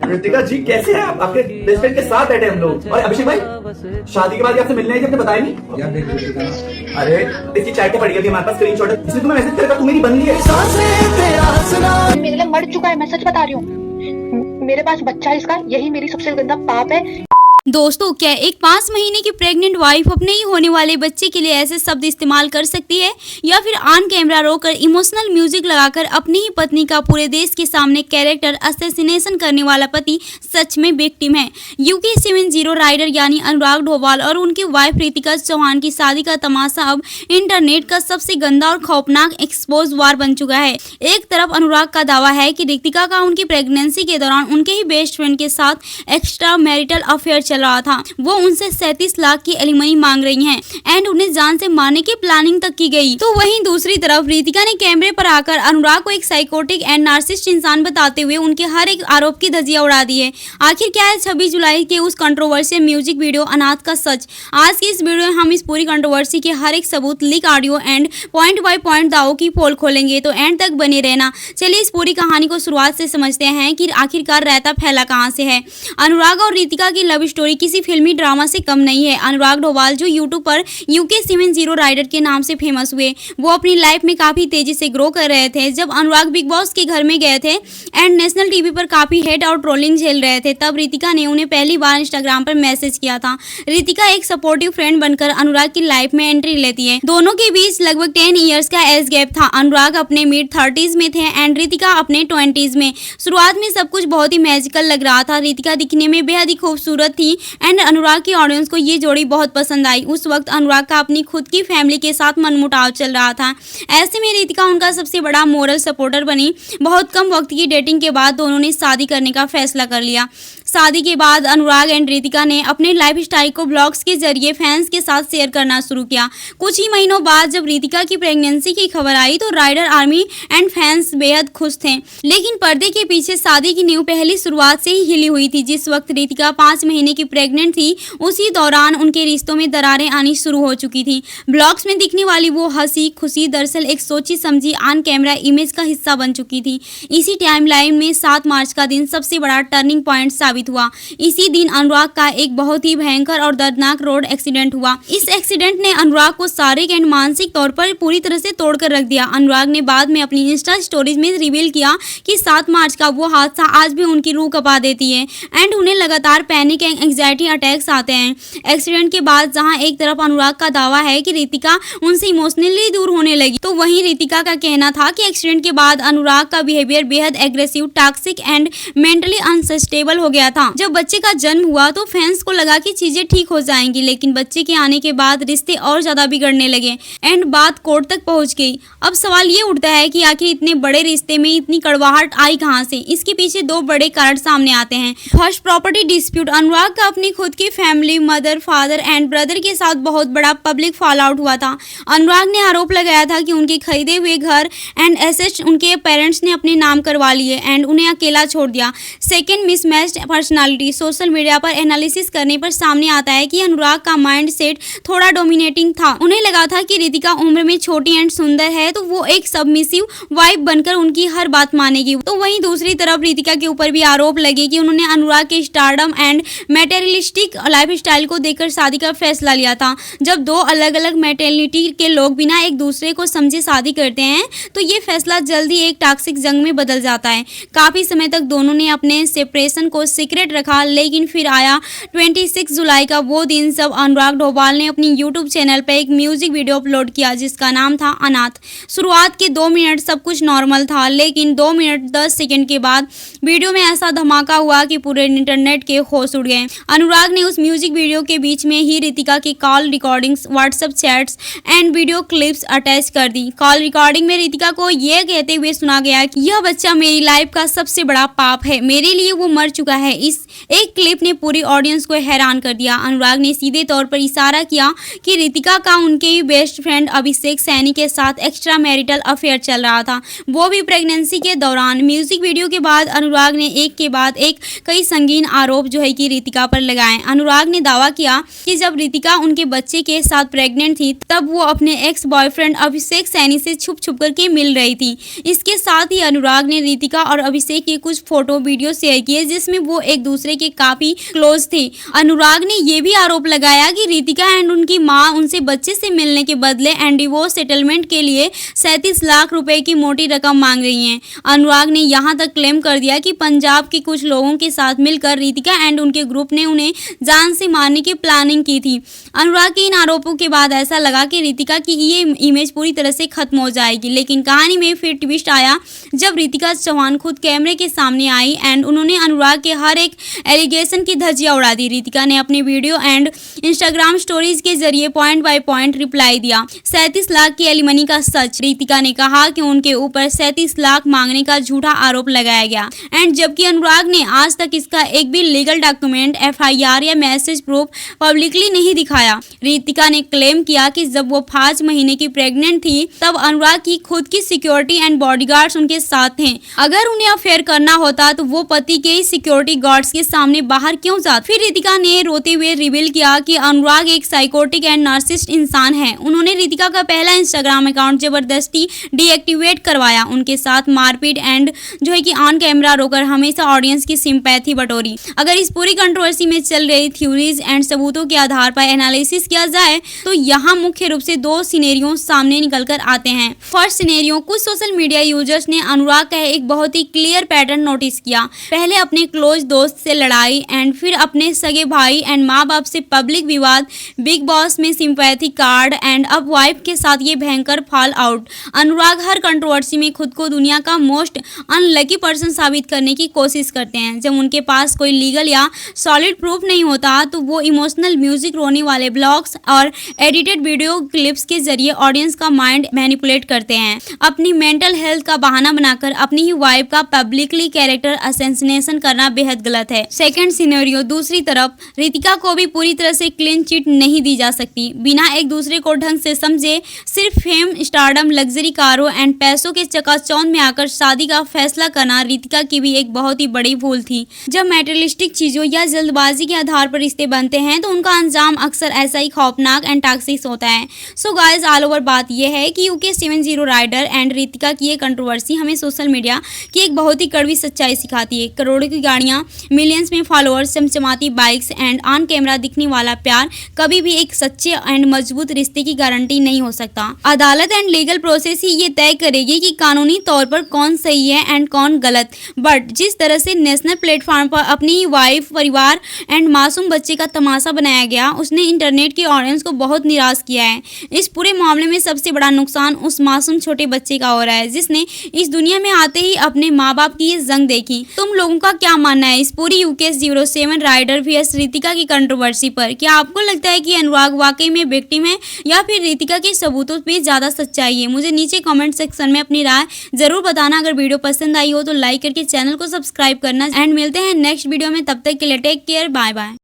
ऋतिका जी कैसे हैं आप? आपके बेस्ट फ्रेंड के साथ बैठे हम लोग। और अभिषेक भाई शादी के बाद आपसे मिलने आई थी, आपने बताया नहीं यार देख ऋतिका, अरे इसकी चैट पड़ी है हमारे पास स्क्रीनशॉट है, इसलिए तुम्हें मैसेज करेगा तू मेरी बन गई है। मेरे लिए मर चुका है, मैं सच बता रही हूँ। मेरे पास बच्चा है इसका, यही मेरी सबसे गंदा पाप है। दोस्तों, क्या एक 5 महीने की प्रेग्नेंट वाइफ अपने ही होने वाले बच्चे के लिए ऐसे शब्द इस्तेमाल कर सकती है, या फिर ऑन कैमरा रोकर इमोशनल म्यूजिक लगाकर अपनी ही पत्नी का पूरे देश के सामने कैरेक्टर असैसिनेशन करने वाला पति सच में विक्टिम है। यूके 70 राइडर यानी अनुराग ढोभाल और उनकी वाइफ ऋतिका चौहान की शादी का तमाशा अब इंटरनेट का सबसे गंदा और खौफनाक एक्सपोज वार बन चुका है। एक तरफ अनुराग का दावा है कि ऋतिका का उनकी प्रेगनेंसी के दौरान उनके ही बेस्ट फ्रेंड के साथ एक्स्ट्रा मैरिटल अफेयर चल रहा था। वो उनसे 37 लाख की एलिमनी मांग रही हैं एंड उन्हें जान से मारने की प्लानिंग तक की गई। तो वहीं दूसरी तरफ ऋतिका ने कैमरे पर आकर अनुराग को एक साइकोटिक एंड नार्सिसिस्ट इंसान बताते हुए उनके हर एक आरोप की धज्जियां उड़ा दी है। आखिर क्या है 26 जुलाई के उस कंट्रोवर्शियल म्यूजिक वीडियो अनाथ का सच? आज की इस वीडियो में हम इस पूरी कंट्रोवर्सी के हर एक सबूत, leak audio and point by point दावों की पोल खोलेंगे, तो एंड तक बने रहना। चलिए इस पूरी कहानी को शुरुआत से समझते हैं कि आखिरकार रहता फैला कहां से है। अनुराग और ऋतिका की लव स्टोरी किसी फिल्मी ड्रामा से कम नहीं है। अनुराग ढोभाल जो यूट्यूब पर यूके 70 राइडर के नाम से फेमस हुए, वो अपनी लाइफ में काफी तेजी से ग्रो कर रहे थे। जब अनुराग बिग बॉस के घर में गए थे एंड नेशनल टीवी पर काफी हेट और ट्रोलिंग झेल रहे थे, तब ऋतिका ने उन्हें पहली बार इंस्टाग्राम पर मैसेज किया था। ऋतिका एक सपोर्टिव फ्रेंड बनकर अनुराग की लाइफ में एंट्री लेती है। दोनों के बीच लगभग 10 इयर्स का एज गैप था। अनुराग अपने मिड 30s में थे एंड ऋतिका अपने 20s में। शुरुआत में सब कुछ बहुत ही मैजिकल लग रहा था। ऋतिका दिखने में बेहद ही खूबसूरत थी एंड अनुराग की ऑडियंस को ये जोड़ी बहुत पसंद आई। उस वक्त अनुराग का अपनी खुद की फैमिली के साथ मनमुटाव चल रहा था। ऐसे में ऋतिका उनका सबसे बड़ा मोरल सपोर्टर बनी। बहुत कम वक्त की डेटिंग के बाद दोनों ने शादी करने का फैसला कर लिया। शादी के बाद अनुराग एंड ऋतिका ने अपने लाइफ स्टाइल को ब्लॉग्स के जरिए फैंस के साथ शेयर करना शुरू किया। कुछ ही महीनों बाद जब ऋतिका की प्रेगनेंसी की खबर आई तो राइडर आर्मी एंड फैंस बेहद खुश थे, लेकिन पर्दे के पीछे शादी की नींव पहली शुरुआत से ही हिली हुई थी। जिस वक्त ऋतिका 5 महीने की प्रेग्नेंट थी, उसी दौरान उनके रिश्तों में दरारें आनी शुरू हो चुकी थी। ब्लॉग्स में दिखने वाली वो हंसी खुशी दरअसल एक सोची समझी ऑन कैमरा इमेज का हिस्सा बन चुकी थी। इसी टाइमलाइन में 7 मार्च का दिन सबसे बड़ा टर्निंग पॉइंट साबित हुआ। इसी दिन अनुराग का एक बहुत ही भयंकर और दर्दनाक रोड एक्सीडेंट हुआ। इस एक्सीडेंट ने अनुराग को शारीरिक एंड मानसिक तौर पर पूरी तरह से तोड़कर रख दिया। अनुराग ने बाद में अपनी इंस्टा स्टोरीज में रिवील किया कि 7 मार्च का वो हादसा आज भी उनकी रूह कपा देती है एंड उन्हें लगातार पैनिक एंड एंग्जाइटी अटैक्स आते हैं। एक्सीडेंट के बाद जहां एक तरफ अनुराग का दावा है कि ऋतिका उनसे इमोशनली दूर होने लगी, तो वहीं ऋतिका का कहना था कि एक्सीडेंट के बाद अनुराग का बिहेवियर बेहद एग्रेसिव, टॉक्सिक एंड मेंटली अनसस्टेबल हो गया था। जब बच्चे का जन्म हुआ तो फैंस को लगा कि चीजें ठीक हो जाएंगी, लेकिन बच्चे के आने के बाद रिश्ते और ज्यादा बिगड़ने लगे एंड बात कोर्ट तक पहुंच गई। अब सवाल ये उठता है कि आखिर इतने बड़े रिश्ते में इतनी कड़वाहट आई कहां से? इसके पीछे 2 बड़े कारण सामने आते हैं। First, property dispute. अनुराग का अपनी खुद की family, mother, father and brother के साथ बहुत बड़ा पब्लिक फॉल आउट हुआ था। अनुराग ने आरोप लगाया था कि उनके खरीदे हुए घर एंड एसेट्स उनके पेरेंट्स ने अपने नाम करवा लिए एंड उन्हें अकेला छोड़ दिया। Second, mismatched personality. Social media पर एनालिसिस करने पर सामने आता है कि अनुराग का माइंड सेट थोड़ा डोमिनेटिंग था। उन्हें लगा था कि ऋतिका उम्र में छोटी एंड सुंदर है, तो वो एक सबमिसिव वाइफ बनकर उनकी हर बात मानेगी। तो वहीं दूसरी तरफ ऋतिका के ऊपर भी आरोप लगे कि उन्होंने अनुराग के स्टारडम एंड मटेरियलिस्टिक लाइफस्टाइल को देखकर शादी का फैसला लिया था। जब 2 अलग अलग मेंटेलिटी के लोग बिना एक दूसरे को समझे शादी करते हैं, तो ये फैसला जल्दी एक टॉक्सिक जंग में बदल जाता है। काफी समय तक दोनों ने अपने सेपरेशन को सीक्रेट रखा, लेकिन फिर आया 26 जुलाई का वो दिन जब अनुराग ढोभाल ने अपनी यूट्यूब चैनल पर एक म्यूजिक वीडियो अपलोड किया जिसका नाम था अनाथ। शुरुआत के 2 मिनट सब कुछ नॉर्मल था, लेकिन 2 मिनट 10 सेकंड के बाद वीडियो में ऐसा धमाका हुआ कि पूरे इंटरनेट के होश उड़ गए। अनुराग ने उस म्यूजिक वीडियो के बीच में ही ऋतिका की call recordings, WhatsApp chats and video clips attach कर दी। कॉल रिकॉर्डिंग में ऋतिका को यह कहते हुए सुना गया कि यह बच्चा मेरी लाइफ का सबसे बड़ा पाप है, मेरे लिए वो मर चुका है, इस एक क्लिप ने पूरी ऑडियंस को हैरान कर दिया। अनुराग ने सीधे तौर पर इशारा किया कि रितिका का उनके ही बेस्ट फ्रेंड अभिषेक सैनी के साथ एक्स्ट्रा मैरिटल अफेयर चल रहा था, वो भी प्रेगनेंसी के दौरान। म्यूजिक वीडियो के बाद अनुराग ने एक के बाद एक कई संगीन आरोप जो है कि रितिका पर लगाए। अनुराग ने दावा किया कि जब रितिका उनके बच्चे के साथ प्रेग्नेंट थी तब वो अपने एक्स बॉयफ्रेंड अभिषेक सैनी से छुप छुप करके मिल रही थी। इसके साथ ही अनुराग ने रितिका और अभिषेक के कुछ फोटो वीडियो शेयर किए जिसमें वो एक दूसरे के काफी क्लोज थे। अनुराग ने ये भी आरोप लगाया कि रितिका एंड उनकी मां उनसे बच्चे से मिलने के बदले एंड डिवोर्स सेटलमेंट के लिए 37 लाख रुपए की मोटी रकम मांग रही हैं। अनुराग ने यहां तक क्लेम कर दिया कि पंजाब के कुछ लोगों के साथ मिलकर रितिका एंड उनके ग्रुप ने उन्हें जान से मारने की प्लानिंग की थी। अनुराग के इन आरोपों के बाद ऐसा लगा कि रितिका की ये इमेज पूरी तरह से खत्म हो जाएगी, लेकिन कहानी में फिर ट्विस्ट आया जब रितिका चौहान खुद कैमरे के सामने आई एंड उन्होंने अनुराग के हर एक एलिगेशन की धज्जियां उड़ा दी। रितिका ने अपने वीडियो एंड इंस्टाग्राम स्टोरीज के जरिए पॉइंट बाय पॉइंट रिप्लाई दिया। 37 लाख की एलिमनी का सच। रितिका ने कहा कि उनके ऊपर 37 लाख मांगने का झूठा आरोप लगाया गया एंड जबकि अनुराग ने आज तक इसका एक भी लीगल डॉक्यूमेंट, FIR या मैसेज प्रूफ पब्लिकली नहीं दिखाया। रितिका ने क्लेम किया कि जब वो 5 महीने की प्रेग्नेंट थी तब अनुराग की खुद की सिक्योरिटी एंड बॉडीगार्ड्स उनके साथ थे। अगर उन्हें अफेयर करना होता तो वो पति के ही सिक्योरिटी गार्ड्स के सामने बाहर क्यों जाती। फिर रितिका ने रोते हुए रिवील किया कि अनुराग एक साइकोटिक एंड नार्सिसिस्ट इंसान है। उन्होंने रितिका का पहला इंस्टाग्राम अकाउंट जबरदस्ती डीएक्टिवेट करवाया, उनके साथ मारपीट एंड जो है कि ऑन कैमरा रोकर हमेशा ऑडियंस की सिंपैथी बटोरी। अगर इस पूरी कंट्रोवर्सी में चल रही थ्योरीज एंड सबूतों के आधार पर एनालिसिस किया जाए तो यहाँ मुख्य रूप से 2 सिनेरियो सामने निकल कर आते हैं। फर्स्ट सिनेरियो, कुछ सोशल मीडिया यूजर्स ने अनुराग का एक बहुत ही क्लियर पैटर्न नोटिस किया। पहले अपने क्लोज दोस्त से लड़ाई एंड फिर अपने सगे भाई एंड माँ बाप से पब्लिक विवाद, बिग बॉस में सिंपैथी कार्ड एंड अब वाइफ के साथ ये भयंकर फॉल आउट। अनुराग हर कंट्रोवर्सी में खुद को दुनिया का मोस्ट अनलकी पर्सन साबित करने की कोशिश करते हैं। जब उनके पास कोई लीगल या सॉलिड प्रूफ नहीं होता तो वो इमोशनल म्यूजिक, रोने वाले ब्लॉग्स और एडिटेड वीडियो क्लिप्स के जरिए ऑडियंस का माइंड मैनिपुलेट करते हैं। अपनी मेंटल हेल्थ का बहाना बनाकर अपनी ही वाइफ का पब्लिकली कैरेक्टर असैसिनेशन करना बेहद गलत है। सेकंड सिनेरियो, दूसरी तरफ रितिका को भी पूरी तरह से क्लीन चिट नहीं दी जा सकती। बिना एक दूसरे को ढंग से समझे सिर्फ फेम, स्टारडम, लग्जरी कारों एंड पैसों के चकाचौंध में आकर शादी का फैसला करना रितिका की भी एक बहुत ही बड़ी भूल थी। जब मैटेरियलिस्टिक चीजों या जल्दबाजी के आधार पर रिश्ते बनते हैं तो उनका अंजाम अक्सर ऐसा ही खौफनाक एंड टॉक्सिक होता है। सो गाइस, ऑल ओवर बात यह है कि UK70 राइडर एंड रितिका की ये कंट्रोवर्सी हमें सोशल मीडिया की एक बहुत ही कड़वी सच्चाई सिखाती है। करोड़ों की गाड़ियां, मिलियंस में फॉलोअर्स, चमचमाती बाइक्स एंड ऑन कैमरा दिखने वाला प्यार कभी भी एक सच्चे एंड मजबूत रिश्ते की गारंटी नहीं हो सकता। अदालत एंड लीगल प्रोसेस ही ये तय करेगी कि कानूनी तौर पर कौन सही है एंड कौन गलत। बट जिस तरह से नेशनल प्लेटफॉर्म पर अपनी वाइफ, परिवार एंड मासूम बच्चे का तमाशा बनाया गया, उसने इंटरनेट की ऑडियंस को बहुत निराश किया है। इस पूरे मामले में सबसे बड़ा नुकसान उस मासूम छोटे बच्चे का हो रहा है जिसने इस दुनिया में आते ही अपने माँ बाप की ये जंग देखी। तुम लोगों का क्या मानना है इस पूरी UK07 राइडर vs रितिका की कंट्रोवर्सी पर? क्या आपको लगता है कि अनुराग वाकई में विक्टिम है या फिर रितिका के सबूतों पे ज्यादा सच्चाई है? मुझे नीचे कमेंट सेक्शन में अपनी राय जरूर बताना। अगर वीडियो पसंद आई हो तो लाइक करके चैनल को सब्सक्राइब करना एंड मिलते हैं नेक्स्ट वीडियो में। तब तक के लिए टेक केयर, बाय बाय।